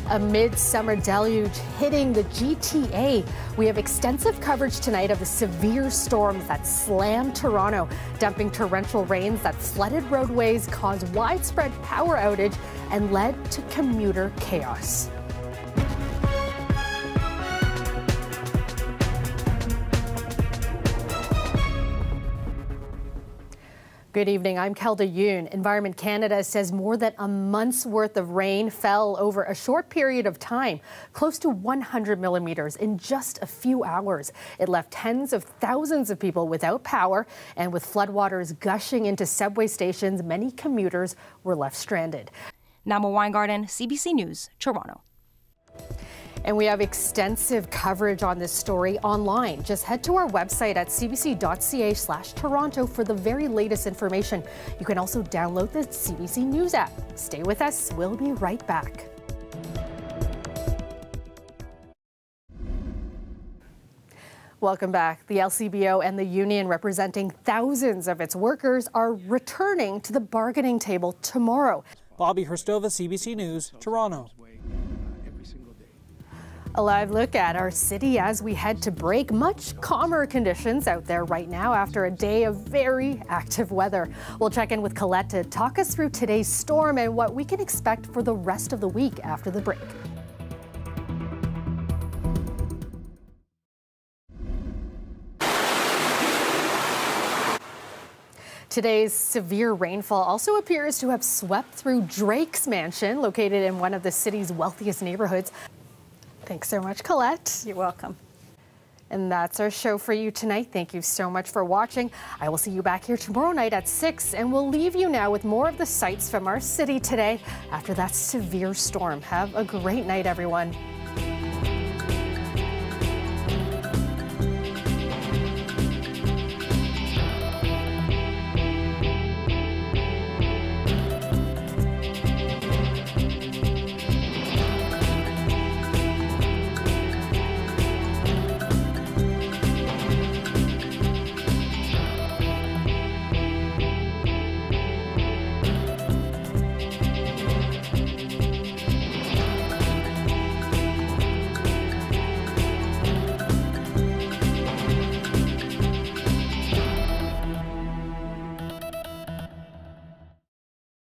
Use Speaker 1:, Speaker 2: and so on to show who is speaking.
Speaker 1: A midsummer deluge hitting the GTA. We have extensive coverage tonight of the severe storms that slammed Toronto, dumping torrential rains that flooded roadways, caused widespread power outage, and led to commuter chaos. Good evening, I'm Kelda Yoon. Environment Canada says more than a month's worth of rain fell over a short period of time, close to 100 millimeters in just a few hours. It left tens of thousands of people without power, and with floodwaters gushing into subway stations, many commuters were left stranded.
Speaker 2: Nama Weingarten, CBC News, Toronto.
Speaker 1: And we have extensive coverage on this story online. Just head to our website at cbc.ca/Toronto for the very latest information. You can also download the CBC News app. Stay with us. We'll be right back. Welcome back. The LCBO and the union representing thousands of its workers are returning to the bargaining table tomorrow.
Speaker 3: Bobby Herstova, CBC News, Toronto.
Speaker 1: A live look at our city as we head to break. Much calmer conditions out there right now after a day of very active weather. We'll check in with Colette to talk us through today's storm and what we can expect for the rest of the week after the break. Today's severe rainfall also appears to have swept through Drake's mansion, located in one of the city's wealthiest neighborhoods. Thanks so much, Colette.
Speaker 4: You're welcome.
Speaker 1: And that's our show for you tonight. Thank you so much for watching. I will see you back here tomorrow night at 6, and we'll leave you now with more of the sights from our city today after that severe storm. Have a great night, everyone.